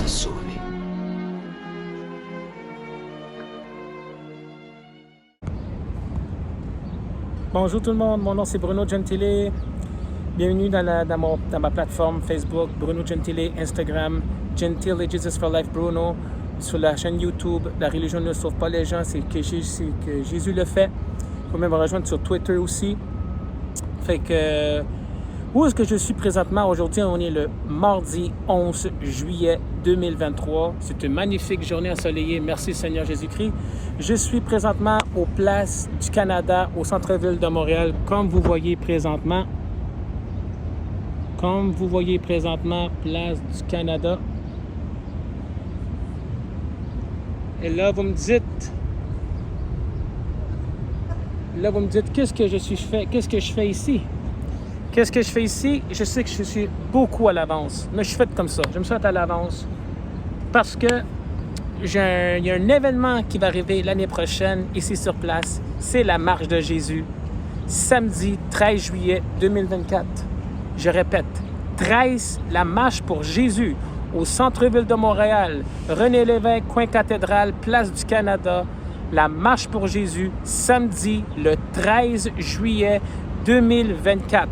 sauvé. Bonjour tout le monde, mon nom c'est Bruno Gentile. Bienvenue dans ma plateforme Facebook, Bruno Gentile, Instagram, Gentile Jesus for Life Bruno. Sur la chaîne YouTube, La religion ne sauve pas les gens, c'est que Jésus le fait. Vous pouvez me rejoindre sur Twitter aussi. Fait que, où est-ce que je suis présentement? Aujourd'hui, on est le mardi 11 juillet 2023. C'est une magnifique journée ensoleillée. Merci Seigneur Jésus-Christ. Je suis présentement aux places du Canada, au centre-ville de Montréal, comme vous voyez présentement. Place du Canada. Et là, vous me dites, qu'est-ce que je fais ici? Je sais que je suis beaucoup à l'avance, mais je suis fait comme ça. Je me suis fait à l'avance parce que il y a un événement qui va arriver l'année prochaine ici sur place. C'est la marche de Jésus, samedi 13 juillet 2024. Je répète, 13, la marche pour Jésus au centre-ville de Montréal, René Lévesque, coin cathédrale, place du Canada. La marche pour Jésus, samedi le 13 juillet 2024.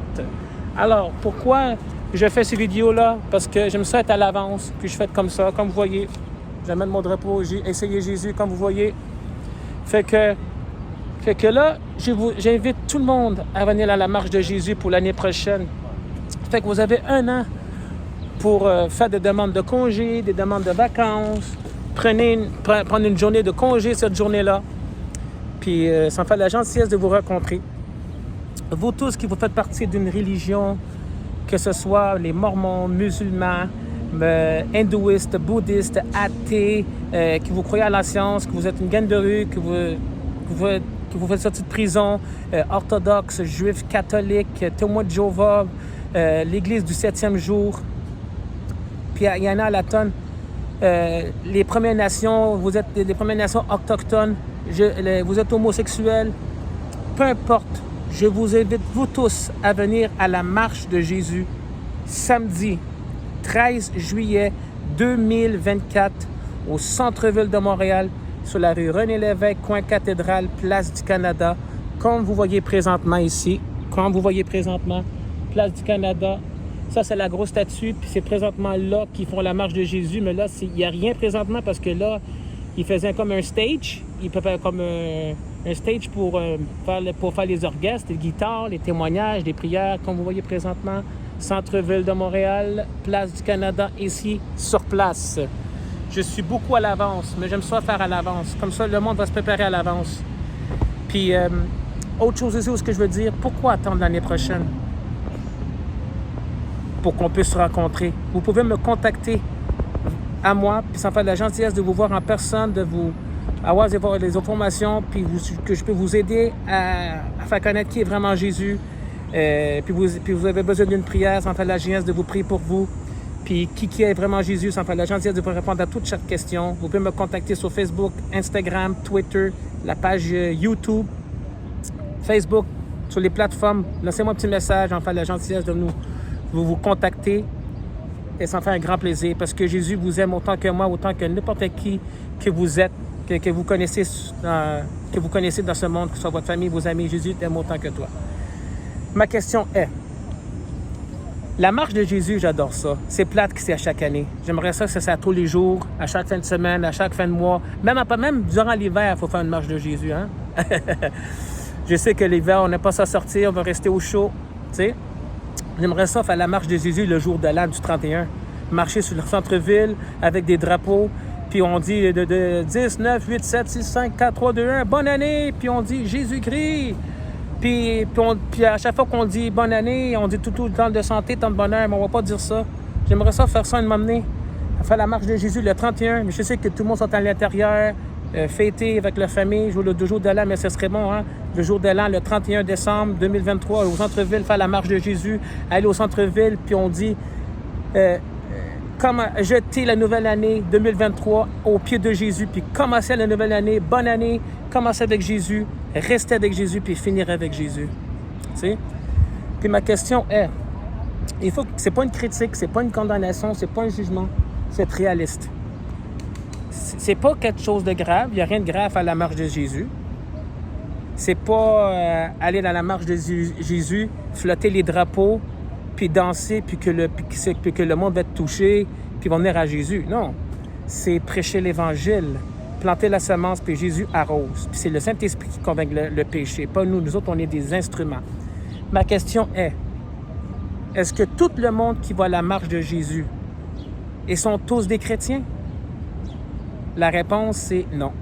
Alors, pourquoi je fais ces vidéos-là? Parce que je me souhaite à l'avance, puis je fais comme ça, comme vous voyez. J'amène mon drapeau, j'ai essayé Jésus, comme vous voyez. Fait que là, j'invite tout le monde à venir à la marche de Jésus pour l'année prochaine. Fait que vous avez un an pour faire des demandes de congé, des demandes de vacances. Prendre une journée de congé cette journée-là. Puis ça me fait la gentillesse de vous rencontrer. Vous tous qui vous faites partie d'une religion, que ce soit les mormons, musulmans, hindouistes, bouddhistes, athées, que vous croyez à la science, que vous êtes une gang de rue, que vous faites sortir de prison, orthodoxes, juifs, catholiques, témoins de Jéhovah, l'Église du 7e jour. Puis il y en a à la tonne. Les Premières Nations, vous êtes des Premières Nations autochtones, vous êtes homosexuels, peu importe. Je vous invite, vous tous, à venir à la marche de Jésus, samedi 13 juillet 2024, au centre-ville de Montréal, sur la rue René Lévesque, coin cathédrale, place du Canada, comme vous voyez présentement ici, place du Canada. Ça, c'est la grosse statue, puis c'est présentement là qu'ils font la marche de Jésus, mais là, il n'y a rien présentement parce que là, ils faisaient comme un stage, ils préparent comme un stage pour faire les orchestres, les guitares, les témoignages, les prières, comme vous voyez présentement, centre-ville de Montréal, place du Canada, ici, sur place. Je suis beaucoup à l'avance, mais j'aime ça faire à l'avance. Comme ça, le monde va se préparer à l'avance. Puis, autre chose aussi, ce que je veux dire, pourquoi attendre l'année prochaine? Pour qu'on puisse se rencontrer. Vous pouvez me contacter à moi, puis ça me fait de la gentillesse de vous voir en personne, de vous avoir des informations, puis que je peux vous aider à faire connaître qui est vraiment Jésus. Puis vous avez besoin d'une prière, ça me fait de la gentillesse de vous prier pour vous. Puis qui est vraiment Jésus, ça me fait de la gentillesse de vous répondre à toutes chaque question. Vous pouvez me contacter sur Facebook, Instagram, Twitter, la page YouTube, Facebook, sur les plateformes. Laissez-moi un petit message, ça me fait de la gentillesse de vous contacter. Et ça me fait un grand plaisir parce que Jésus vous aime autant que moi, autant que n'importe qui que vous êtes, que vous connaissez dans ce monde, que ce soit votre famille, vos amis. Jésus t'aime autant que toi. Ma question est, la marche de Jésus, j'adore ça. C'est plate que c'est à chaque année. J'aimerais ça que c'est à tous les jours, à chaque fin de semaine, à chaque fin de mois. Même durant l'hiver, il faut faire une marche de Jésus. Hein? Je sais que l'hiver, on n'aime pas ça sortir, on va rester au chaud. Tu sais? J'aimerais ça faire la marche de Jésus le jour de l'an du 31. Marcher sur le centre-ville avec des drapeaux. Puis on dit de 10, 9, 8, 7, 6, 5, 4, 3, 2, 1, bonne année. Puis on dit Jésus-Christ. Puis à chaque fois qu'on dit bonne année, on dit tout le temps de santé, tant de bonheur, mais on va pas dire ça. J'aimerais ça faire ça et m'amener à faire la marche de Jésus le 31. Mais je sais que tout le monde sont à l'intérieur, fêter avec la famille, jouer le jour de l'an, mais ce serait bon, hein? Le jour de l'an, le 31 décembre 2023, au centre-ville, faire la marche de Jésus, aller au centre-ville, puis on dit comment jeter la nouvelle année 2023 au pied de Jésus, puis commencer la nouvelle année, bonne année, commencer avec Jésus, rester avec Jésus, puis finir avec Jésus. Tu sais? Puis ma question est, c'est pas une critique, c'est pas une condamnation, c'est pas un jugement. c'est être réaliste. C'est pas quelque chose de grave. Il n'y a rien de grave à la marche de Jésus. C'est pas aller dans la marche de Jésus, flotter les drapeaux, puis danser, puis que le monde va être touché, puis va venir à Jésus. Non. C'est prêcher l'Évangile, planter la semence, puis Jésus arrose. Puis c'est le Saint-Esprit qui convainc le péché, pas nous. Nous autres, on est des instruments. Ma question est-ce que tout le monde qui va à la marche de Jésus, ils sont tous des chrétiens? La réponse, c'est non.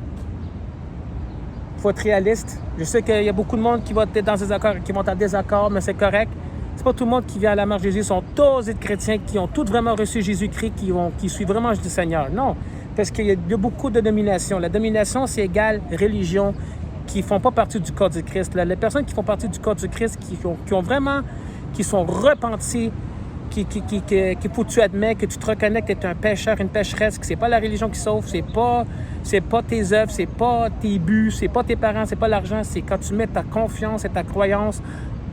Il faut être réaliste. Je sais qu'il y a beaucoup de monde qui vont être en désaccord, mais c'est correct. C'est pas tout le monde qui vient à la marche de Jésus, sont tous des chrétiens qui ont tous vraiment reçu Jésus-Christ, qui suivent vraiment le Seigneur. Non, parce qu'il y a beaucoup de domination. La domination, c'est égal religion, qui ne font pas partie du corps du Christ. Les personnes qui font partie du corps du Christ, qui sont repenties, qu'il faut que tu admets, que tu te reconnais que tu es un pécheur, une pécheresse, que c'est pas la religion qui sauve, c'est pas tes œuvres, c'est pas tes buts, c'est pas tes parents, c'est pas l'argent, c'est quand tu mets ta confiance et ta croyance,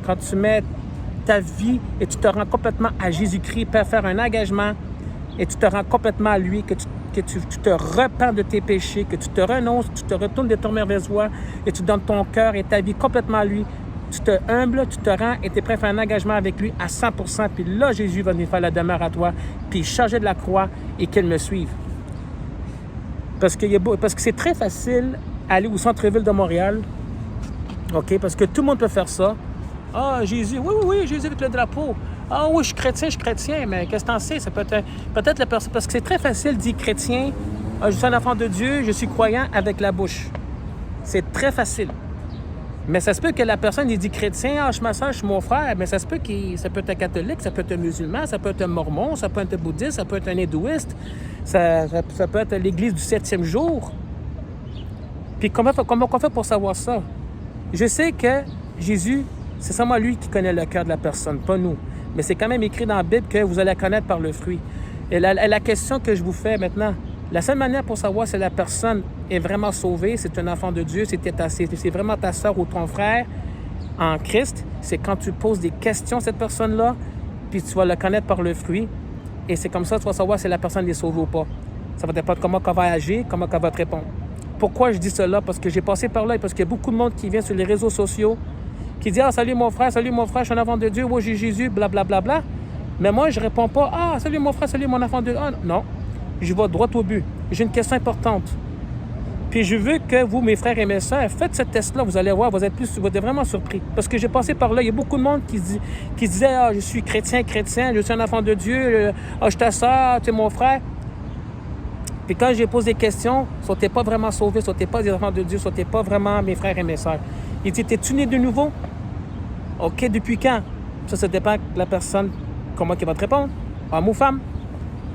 quand tu mets ta vie et tu te rends complètement à Jésus-Christ, pour faire un engagement et tu te rends complètement à lui, que tu te repens de tes péchés, que tu te renonces, tu te retournes de ton merveilleuse voie et tu donnes ton cœur et ta vie complètement à lui. Tu te humbles, tu te rends et tu es prêt à faire un engagement avec lui à 100%. Puis là, Jésus va venir faire la demeure à toi, puis charger de la croix et qu'il me suive. Parce que c'est très facile d'aller au centre-ville de Montréal, OK? Parce que tout le monde peut faire ça. Ah, Jésus, oui, Jésus avec le drapeau. Ah oui, je suis chrétien, mais qu'est-ce que t'en sais? Ça peut-être la personne, parce que c'est très facile de dire chrétien, je suis un enfant de Dieu, je suis croyant avec la bouche. C'est très facile. Mais ça se peut que la personne dit chrétien, je m'assage, je suis mon frère, mais ça se peut ça peut être un catholique, ça peut être un musulman, ça peut être un mormon, ça peut être un bouddhiste, ça peut être un hindouiste, ça peut être l'église du 7e jour. Puis comment on fait pour savoir ça? Je sais que Jésus, c'est seulement lui qui connaît le cœur de la personne, pas nous. Mais c'est quand même écrit dans la Bible que vous allez la connaître par le fruit. Et la question que je vous fais maintenant, la seule manière pour savoir si la personne est vraiment sauvée, c'est un enfant de Dieu, c'est vraiment ta soeur ou ton frère en Christ, c'est quand tu poses des questions à cette personne-là, puis tu vas le connaître par le fruit. Et c'est comme ça que tu vas savoir si la personne est sauvée ou pas. Ça va dépendre comment elle va agir, comment elle va te répondre. Pourquoi je dis cela? Parce que j'ai passé par là et parce qu'il y a beaucoup de monde qui vient sur les réseaux sociaux qui dit « Ah, salut mon frère, je suis un enfant de Dieu, oui, j'ai Jésus, blablabla. Bla, bla. » Mais moi, je réponds pas « Ah, salut mon frère, salut mon enfant de Dieu. » Ah, non, je vais droit au but. J'ai une question importante. Puis je veux que vous, mes frères et mes sœurs, faites ce test-là, vous allez voir, vous êtes vraiment surpris. Parce que j'ai passé par là, il y a beaucoup de monde qui disait « Ah, je suis chrétien, je suis un enfant de Dieu, je suis ta sœur, tu es mon frère. » Puis quand j'ai posé des questions, soit t'es pas vraiment sauvé, soit t'es pas des enfants de Dieu, soit t'es pas vraiment mes frères et mes sœurs. Il dit, t'es-tu né de nouveau? OK, depuis quand? Ça dépend de la personne, comment elle va te répondre. Homme ou femme?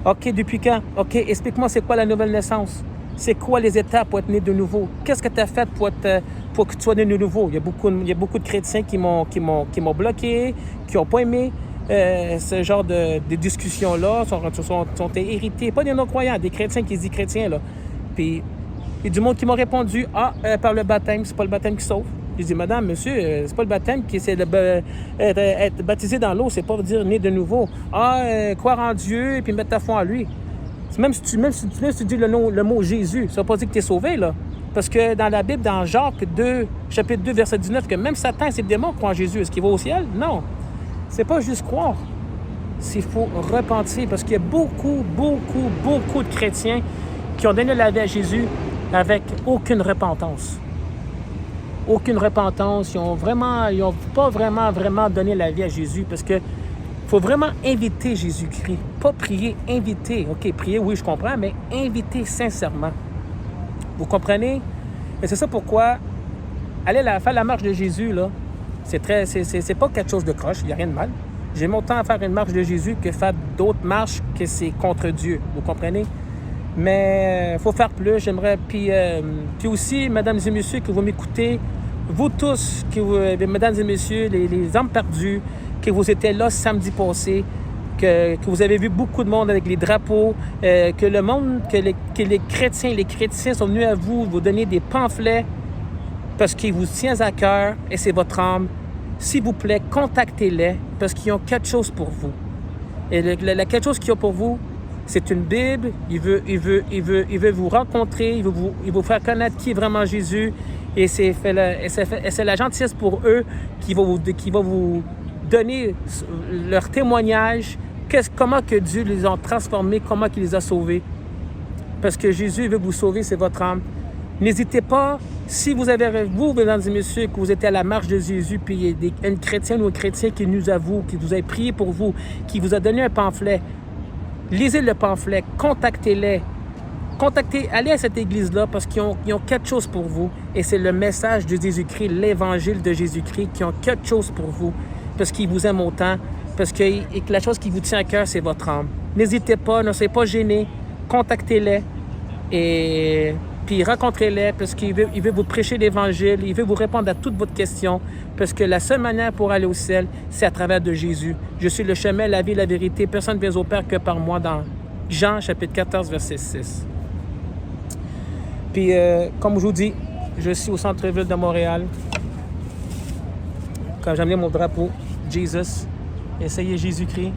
OK, depuis quand? OK, explique-moi, c'est quoi la nouvelle naissance? C'est quoi les étapes pour être né de nouveau? Qu'est-ce que tu as fait pour que tu sois né de nouveau? Il y a beaucoup de chrétiens qui m'ont bloqué, qui n'ont pas aimé ce genre de discussions-là, sont irrités. Pas des non-croyants, des chrétiens qui se disent chrétiens, là. Puis, il y a du monde qui m'a répondu, par le baptême, c'est pas le baptême qui sauve. J'ai dit, madame, monsieur, c'est pas le baptême qui c'est être baptisé dans l'eau, c'est pas dire né de nouveau. Croire en Dieu et puis mettre ta foi en lui. Même si tu dis le mot Jésus, ça veut pas dire que tu es sauvé, là. Parce que dans la Bible, dans Jacques 2, chapitre 2, verset 19, que même Satan et ses démons croient en Jésus. Est-ce qu'il va au ciel? Non. C'est pas juste croire. Il faut repentir. Parce qu'il y a beaucoup de chrétiens qui ont donné la vie à Jésus avec aucune repentance. Aucune repentance. Ils n'ont pas vraiment donné la vie à Jésus. Parce que faut vraiment inviter Jésus-Christ. Pas prier, inviter. OK, prier, oui, je comprends, mais inviter sincèrement. Vous comprenez? Et c'est ça pourquoi aller faire la marche de Jésus, là, c'est pas quelque chose de croche, il n'y a rien de mal. J'ai mon temps à faire une marche de Jésus que faire d'autres marches que c'est contre Dieu. Vous comprenez? Mais il faut faire plus. J'aimerais. Puis aussi, mesdames et messieurs, que vous m'écoutez, vous tous, mesdames et messieurs, les âmes perdues, que vous étiez là samedi passé, que vous avez vu beaucoup de monde avec les drapeaux, que le monde, que les chrétiens sont venus à vous donner des pamphlets parce qu'ils vous tiennent à cœur et c'est votre âme. S'il vous plaît, contactez-les parce qu'ils ont quelque chose pour vous. Et quelque chose qu'ils ont pour vous, C'est une Bible. Il veut vous rencontrer. Il veut vous faire connaître qui est vraiment Jésus. Et c'est la gentillesse pour eux qui va vous donner leur témoignage. Comment que Dieu les a transformés, comment qu'il les a sauvés. Parce que Jésus veut vous sauver, c'est votre âme. N'hésitez pas, si vous avez, mesdames et messieurs, que vous êtes à la marche de Jésus, puis il y a une chrétienne ou un chrétien qui nous avoue, qui vous a prié pour vous, qui vous a donné un pamphlet, lisez le pamphlet, contactez-les. Allez à cette église-là parce qu'ils ont quelque chose pour vous. Et c'est le message de Jésus-Christ, l'évangile de Jésus-Christ, qui ont quelque chose pour vous. Parce qu'ils vous aiment autant. Parce que la chose qui vous tient à cœur, c'est votre âme. N'hésitez pas, ne soyez pas gênés. Contactez-les. Et puis rencontrez-les parce qu'il veut vous prêcher l'Évangile. Il veut vous répondre à toutes vos questions. Parce que la seule manière pour aller au ciel, c'est à travers de Jésus. Je suis le chemin, la vie, la vérité. Personne ne vient au Père que par moi dans Jean, chapitre 14, verset 6. Puis, comme je vous dis, je suis au centre-ville de Montréal. Quand j'ai amené mon drapeau, Jesus, essayez Jésus-Christ.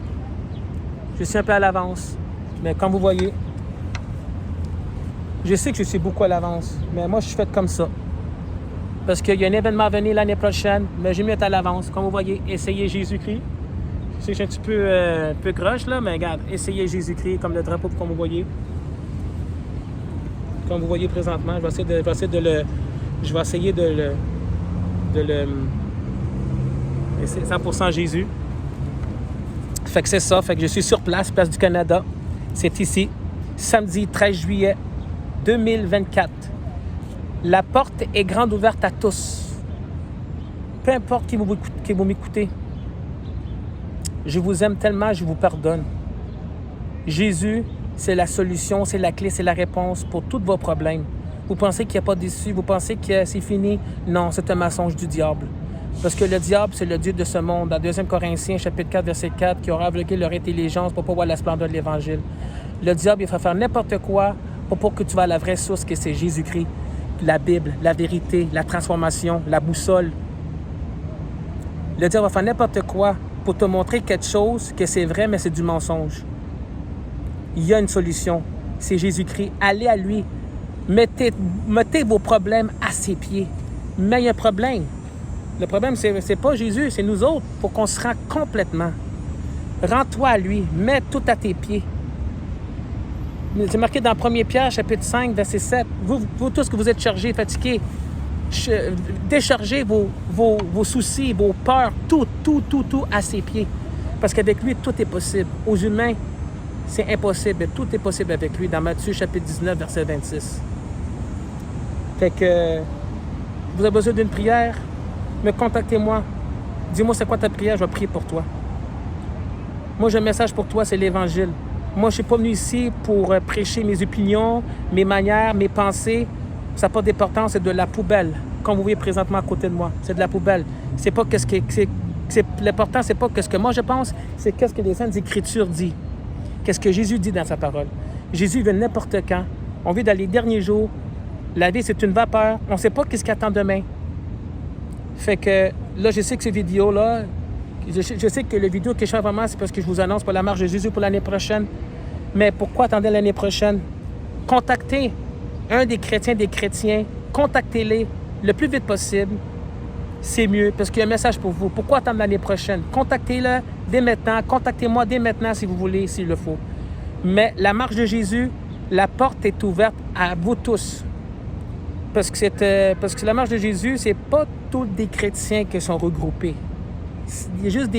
Je suis un peu à l'avance, mais comme vous voyez, je sais que je suis beaucoup à l'avance, mais moi, je suis fait comme ça. Parce qu'il y a un événement à venir l'année prochaine, mais j'ai mieux être à l'avance. Comme vous voyez, essayez Jésus-Christ. Je sais que je suis un peu croche, là, mais regarde, essayez Jésus-Christ comme le drapeau, comme vous voyez. Comme vous voyez présentement, je vais essayer de le c'est 100% Jésus. Fait que c'est ça, fait que je suis sur place du Canada. C'est ici, samedi 13 juillet 2024. La porte est grande ouverte à tous. Peu importe qui vous m'écoutez. Je vous aime tellement, je vous pardonne. Jésus, c'est la solution, c'est la clé, c'est la réponse pour tous vos problèmes. Vous pensez qu'il n'y a pas d'issue, vous pensez que c'est fini. Non, c'est un mensonge du diable. Parce que le diable, c'est le Dieu de ce monde. Dans 2 Corinthiens, chapitre 4, verset 4, qui aura aveuglé leur intelligence pour ne pas voir la splendeur de l'Évangile. Le diable, il va faire n'importe quoi pour que tu vas à la vraie source, que c'est Jésus-Christ, la Bible, la vérité, la transformation, la boussole. Le diable va faire n'importe quoi pour te montrer quelque chose que c'est vrai, mais c'est du mensonge. Il y a une solution, c'est Jésus-Christ. Allez à lui. Mettez vos problèmes à ses pieds. Mais il y a un problème. Le problème, c'est pas Jésus, c'est nous autres. Il faut qu'on se rende complètement. Rends-toi à lui. Mets tout à tes pieds. C'est marqué dans 1 Pierre, chapitre 5, verset 7. Vous tous que vous êtes chargés, fatigués, déchargez vos soucis, vos peurs, tout à ses pieds. Parce qu'avec lui, tout est possible. Aux humains, c'est impossible, mais tout est possible avec lui. Dans Matthieu, chapitre 19, verset 26. Fait que vous avez besoin d'une prière, mais contactez-moi. Dis-moi c'est quoi ta prière, je vais prier pour toi. Moi, j'ai un message pour toi, c'est l'Évangile. Moi, je ne suis pas venu ici pour prêcher mes opinions, mes manières, mes pensées. Ça n'a pas d'importance, c'est de la poubelle. Comme vous voyez présentement à côté de moi, c'est de la poubelle. C'est pas qu'est-ce que l'important, c'est pas qu'est-ce que moi je pense, c'est qu'est-ce que les Saintes Écritures disent. Qu'est-ce que Jésus dit dans sa parole. Jésus vient n'importe quand. On vit dans les derniers jours. La vie, c'est une vapeur. On ne sait pas qu'est-ce qui attend demain. Fait que là, je sais que ces vidéos-là, je sais que les vidéos que je fais vraiment, c'est parce que je vous annonce pour la marche de Jésus pour l'année prochaine. Mais pourquoi attendre l'année prochaine? Contactez un des chrétiens, contactez-les le plus vite possible. C'est mieux parce qu'il y a un message pour vous. Pourquoi attendre l'année prochaine? Contactez-le dès maintenant. Contactez-moi dès maintenant si vous voulez, s'il le faut. Mais la marche de Jésus, la porte est ouverte à vous tous. Parce que la marche de Jésus, c'est pas tous des chrétiens qui sont regroupés. Il y a juste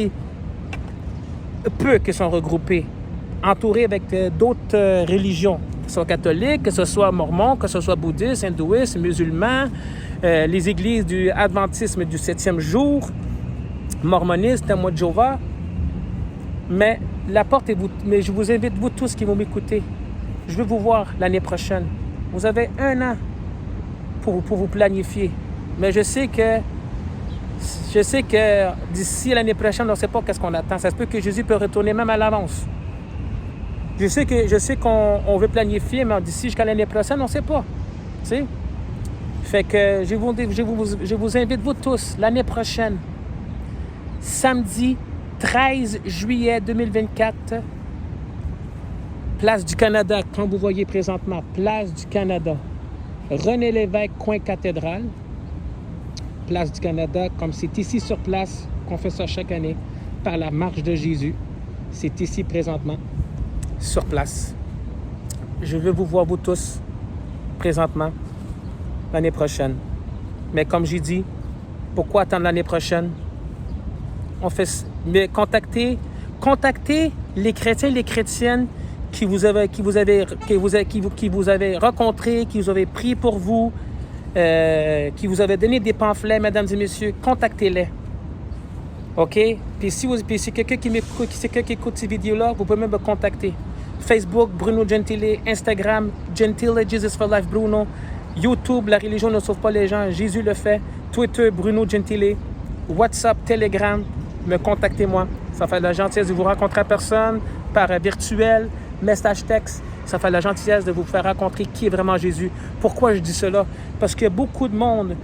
peu qui sont regroupés, entourés avec d'autres religions, que ce soit catholiques, que ce soit mormons, que ce soit bouddhistes, hindouistes, musulmans, les églises du adventisme du 7e jour, mormonistes, témoins de Jéhovah. Mais la porte est vous. Mais je vous invite, vous tous qui vont m'écouter, je veux vous voir l'année prochaine. Vous avez 1 an pour vous planifier. Mais je sais que d'ici l'année prochaine, on ne sait pas qu'est-ce qu'on attend. Ça se peut que Jésus peut retourner même à l'avance. Je sais qu'on veut planifier, mais d'ici jusqu'à l'année prochaine, on ne sait pas. Tu sais? Fait que je vous invite, vous tous, l'année prochaine, samedi 13 juillet 2024, Place du Canada, comme vous voyez présentement, Place du Canada. René Lévesque, coin cathédrale. Place du Canada, comme c'est ici sur place qu'on fait ça chaque année par la Marche de Jésus. C'est ici présentement, sur place. Je veux vous voir vous tous présentement l'année prochaine. Mais comme j'ai dit, pourquoi attendre l'année prochaine? On fait, mais contactez les chrétiens et les chrétiennes qui vous avez rencontrés, qui vous avaient prié pour vous, qui vous avaient donné des pamphlets, mesdames et messieurs, contactez-les. OK? Puis si quelqu'un qui écoute ces vidéos-là, vous pouvez même me contacter. Facebook, Bruno Gentile, Instagram, Gentile, Jesus for Life, Bruno. YouTube, la religion ne sauve pas les gens, Jésus le fait. Twitter, Bruno Gentile. WhatsApp, Telegram, me contactez-moi. Ça fait de la gentillesse de vous rencontrer à personne, par virtuel, message texte. Ça fait de la gentillesse de vous faire rencontrer qui est vraiment Jésus. Pourquoi je dis cela? Parce qu'il y a beaucoup de monde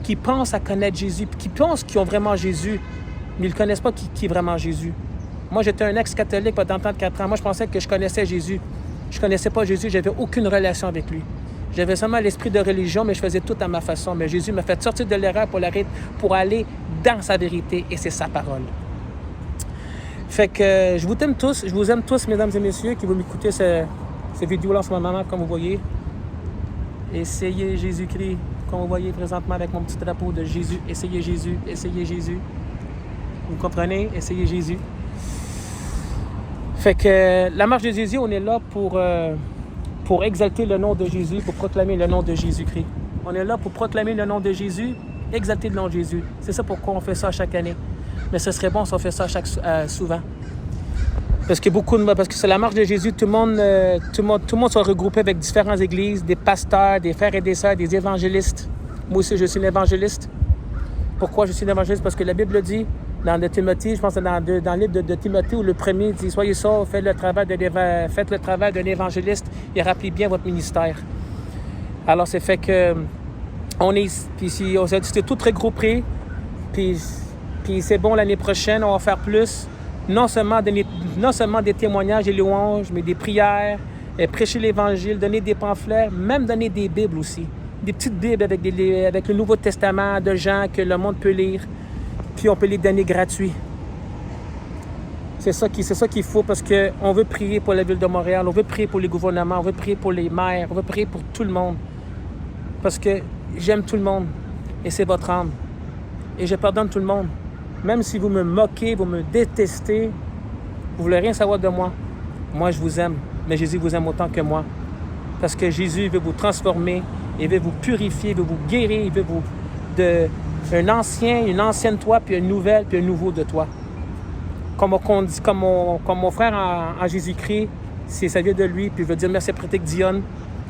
qui pensent à connaître Jésus, qui pensent qu'ils ont vraiment Jésus, mais ils ne connaissent pas qui est vraiment Jésus. Moi, j'étais un ex-catholique pendant 34 ans. Moi, je pensais que je connaissais Jésus. Je ne connaissais pas Jésus, je n'avais aucune relation avec lui. J'avais seulement l'esprit de religion, mais je faisais tout à ma façon. Mais Jésus m'a fait sortir de l'erreur pour aller dans sa vérité, et c'est sa parole. Fait que je vous aime tous, mesdames et messieurs, qui vont m'écouter ces vidéos-là en ce moment, comme vous voyez. Essayez Jésus-Christ, comme vous voyez présentement avec mon petit drapeau de Jésus. Essayez Jésus, essayez Jésus. Vous comprenez? Essayez Jésus. Fait que la marche de Jésus, on est là pour exalter le nom de Jésus, pour proclamer le nom de Jésus-Christ. On est là pour proclamer le nom de Jésus, exalter le nom de Jésus. C'est ça pourquoi on fait ça chaque année. Mais ce serait bon si on fait ça souvent. Parce que c'est la marche de Jésus, tout le monde soit regroupé avec différentes églises, des pasteurs, des frères et des sœurs, des évangélistes. Moi aussi, je suis un évangéliste. Pourquoi je suis un évangéliste? Parce que la Bible dit, dans le Timothée, je pense que dans le livre de Timothée, où le premier dit « Soyez sauves, faites le travail d'un évangéliste et rappelez bien votre ministère. » Alors, c'est fait que on est ici, on s'est tout regroupé, puis c'est bon, l'année prochaine, on va faire plus. Non seulement des témoignages et louanges, mais des prières, prêcher l'Évangile, donner des pamphlets, même donner des Bibles aussi. Des petites Bibles avec le Nouveau Testament de gens que le monde peut lire. Puis on peut les donner gratuits. C'est ça qu'il faut parce qu'on veut prier pour la ville de Montréal, on veut prier pour les gouvernements, on veut prier pour les maires, on veut prier pour tout le monde. Parce que j'aime tout le monde et c'est votre âme. Et je pardonne tout le monde. Même si vous me moquez, vous me détestez, vous ne voulez rien savoir de moi. Moi, je vous aime, mais Jésus vous aime autant que moi. Parce que Jésus veut vous transformer, il veut vous purifier, il veut vous guérir, il veut vous... une ancienne toi, puis une nouvelle, puis un nouveau de toi. Comme mon frère en Jésus-Christ, ça vient de lui, puis je veux dire merci à Pratique Dion.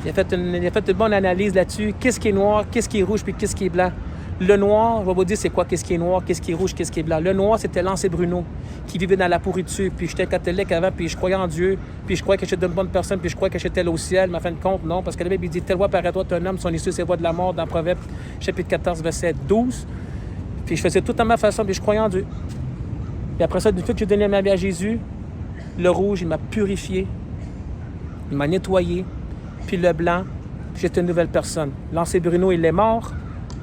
Il a fait une bonne analyse là-dessus. Qu'est-ce qui est noir, qu'est-ce qui est rouge, puis qu'est-ce qui est blanc. Le noir, je vais vous dire c'est quoi, qu'est-ce qui est noir, qu'est-ce qui est rouge, qu'est-ce qui est blanc. Le noir, c'était Lance et Bruno, qui vivaient dans la pourriture, puis j'étais catholique avant, puis je croyais en Dieu, puis je croyais que j'étais une bonne personne, puis je croyais que j'étais allé au ciel, mais en fin de compte, non, parce que la Bible dit, telle voix paraît toi, un homme, son issue, c'est voie de la mort, dans Proverbe, chapitre 14, verset 12. Puis je faisais tout à ma façon, puis je croyais en Dieu. Et après ça, depuis que j'ai donné ma vie à Jésus, le rouge, il m'a purifié, il m'a nettoyé, puis le blanc, j'étais une nouvelle personne. Lance et Bruno, il est mort.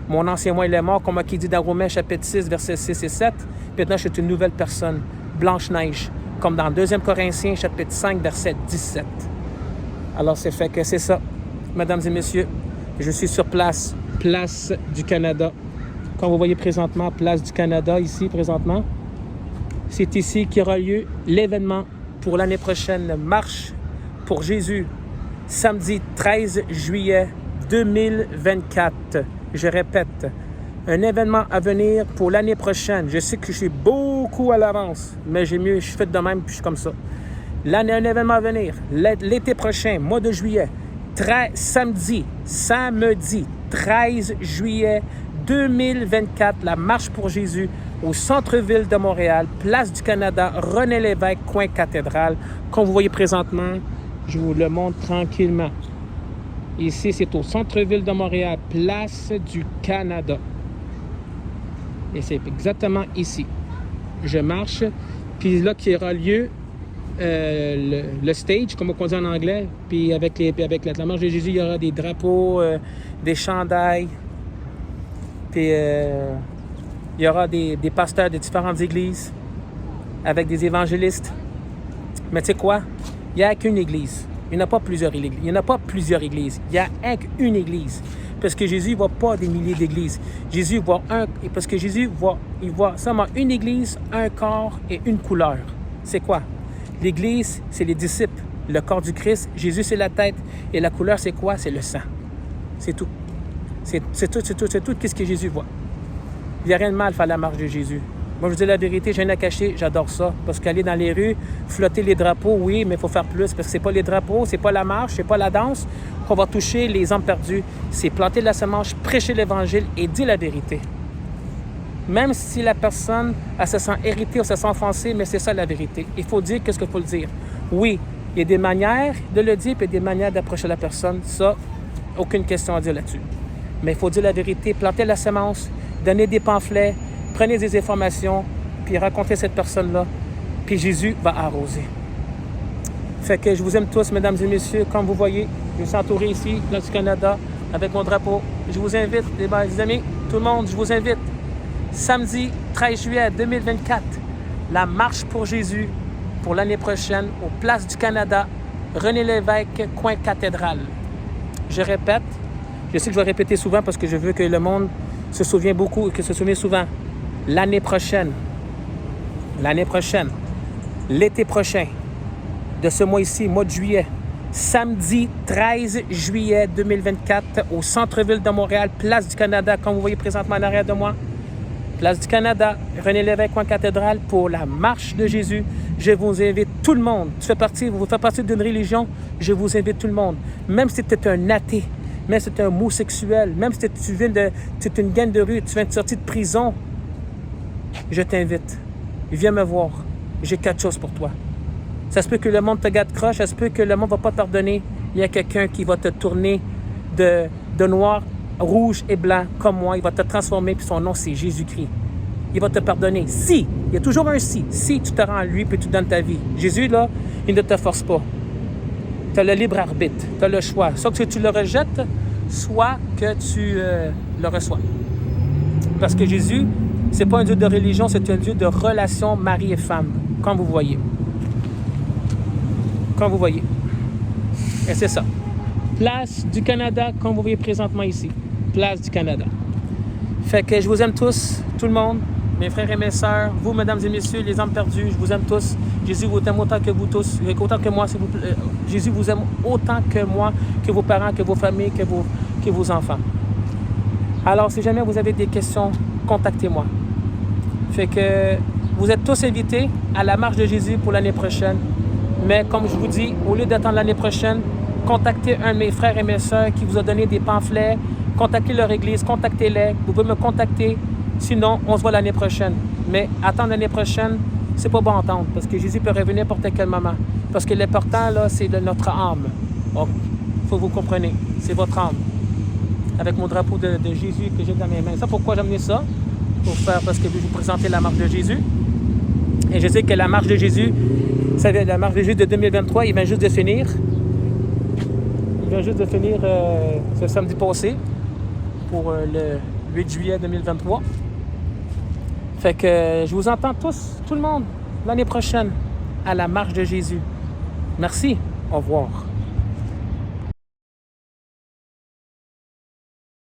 Mon ancien moi, il est mort, comme il dit dans Romains, chapitre 6, versets 6 et 7. Puis maintenant, je suis une nouvelle personne, Blanche-Neige, comme dans 2 Corinthiens, chapitre 5, verset 17. Alors, c'est fait que c'est ça. Mesdames et messieurs, je suis sur place du Canada. Comme vous voyez présentement, place du Canada, ici, présentement. C'est ici qu'aura lieu l'événement pour l'année prochaine, Marche pour Jésus, samedi 13 juillet 2024. Je répète, un événement à venir pour l'année prochaine. Je sais que je suis beaucoup à l'avance, mais j'ai mieux, je suis fait de même, puis je suis comme ça. Un événement à venir, l'été prochain, mois de juillet, samedi 13 juillet 2024, la Marche pour Jésus au centre-ville de Montréal, place du Canada, René Lévesque, coin cathédrale. Comme vous voyez présentement, je vous le montre tranquillement. Ici, c'est au centre-ville de Montréal, place du Canada. Et c'est exactement ici. Je marche, puis là, qui aura lieu le stage, comme on dit en anglais, puis avec la marche de Jésus, il y aura des drapeaux, des chandails, puis il y aura des pasteurs de différentes églises avec des évangélistes. Mais tu sais quoi? Il n'y a qu'une église. Il n'y en a pas plusieurs églises. Il n'y en a pas plusieurs églises. Il y a qu'une église. Parce que Jésus ne voit pas des milliers d'églises. Jésus voit parce que Jésus il voit seulement une église, un corps et une couleur. C'est quoi? L'église, c'est les disciples. Le corps du Christ, Jésus, c'est la tête. Et la couleur, c'est quoi? C'est le sang. C'est tout. C'est tout. Qu'est-ce que Jésus voit? Il n'y a rien de mal à faire la marche de Jésus. Moi, je vous dis la vérité, j'ai rien à cacher, j'adore ça. Parce qu'aller dans les rues, flotter les drapeaux, oui, mais il faut faire plus. Parce que c'est pas les drapeaux, c'est pas la marche, c'est pas la danse qu'on va toucher les âmes perdues. C'est planter la semence, prêcher l'Évangile et dire la vérité. Même si la personne, elle se sent héritée ou se sent offensée, mais c'est ça la vérité. Il faut dire qu'est-ce qu'il faut le dire. Oui, il y a des manières de le dire et des manières d'approcher la personne. Ça, aucune question à dire là-dessus. Mais il faut dire la vérité, planter la semence, donner des pamphlets, prenez des informations, puis racontez cette personne-là, puis Jésus va arroser. Fait que je vous aime tous, mesdames et messieurs. Comme vous voyez, je suis entouré ici, là du Canada, avec mon drapeau. Je vous invite, les amis, tout le monde, je vous invite. Samedi 13 juillet 2024, la marche pour Jésus pour l'année prochaine, aux Places du Canada, René Lévesque, coin cathédrale. Je répète, je sais que je vais répéter souvent parce que je veux que le monde se souvienne beaucoup et que se souvienne souvent. L'année prochaine, l'été prochain, de ce mois ici, mois de juillet, samedi 13 juillet 2024, au centre-ville de Montréal, Place du Canada, comme vous voyez présentement en arrière de moi. Place du Canada, René Lévesque, coin cathédrale, pour la marche de Jésus. Je vous invite tout le monde. Vous faites partie d'une religion, je vous invite tout le monde. Même si tu es un athée, même si tu es un homosexuel, même si tu es une gaine de rue, tu viens de sortir de prison, je t'invite. Viens me voir. J'ai quelque chose pour toi. Ça se peut que le monde te garde croche, ça se peut que le monde ne va pas te pardonner. Il y a quelqu'un qui va te tourner de noir, rouge et blanc comme moi. Il va te transformer, puis son nom, c'est Jésus-Christ. Il va te pardonner. Si, il y a toujours un si. Si tu te rends à lui, puis tu donnes ta vie. Jésus, là, il ne te force pas. Tu as le libre arbitre, tu as le choix. Soit que tu le rejettes, soit que tu le reçois. Parce que Jésus, c'est pas un Dieu de religion, c'est un Dieu de relation mari et femme, comme vous voyez. Comme vous voyez. Et c'est ça. Place du Canada, comme vous voyez présentement ici. Place du Canada. Fait que je vous aime tous, tout le monde, mes frères et mes sœurs, vous, mesdames et messieurs, les âmes perdues, je vous aime tous. Jésus vous aime autant que vous tous, autant que moi, s'il vous plaît. Jésus vous aime autant que moi, que vos parents, que vos familles, que vos enfants. Alors, si jamais vous avez des questions, contactez-moi. Fait que vous êtes tous invités à la marche de Jésus pour l'année prochaine. Mais comme je vous dis, au lieu d'attendre l'année prochaine, contactez un de mes frères et mes sœurs qui vous a donné des pamphlets. Contactez leur église, contactez-les. Vous pouvez me contacter. Sinon, on se voit l'année prochaine. Mais attendre l'année prochaine, c'est pas bon à entendre. Parce que Jésus peut revenir n'importe quel moment. Parce que l'important, là, c'est de notre âme. Donc, il faut que vous compreniez. C'est votre âme. Avec mon drapeau de Jésus que j'ai dans mes mains. Ça, pourquoi j'ai amené ça? Parce que je vais vous présenter la marche de Jésus. Et je sais que la marche de Jésus, la marche de Jésus de 2023, il vient juste de finir. Il vient juste de finir ce samedi passé pour le 8 juillet 2023. Fait que je vous entends tous, tout le monde, l'année prochaine, à la marche de Jésus. Merci. Au revoir.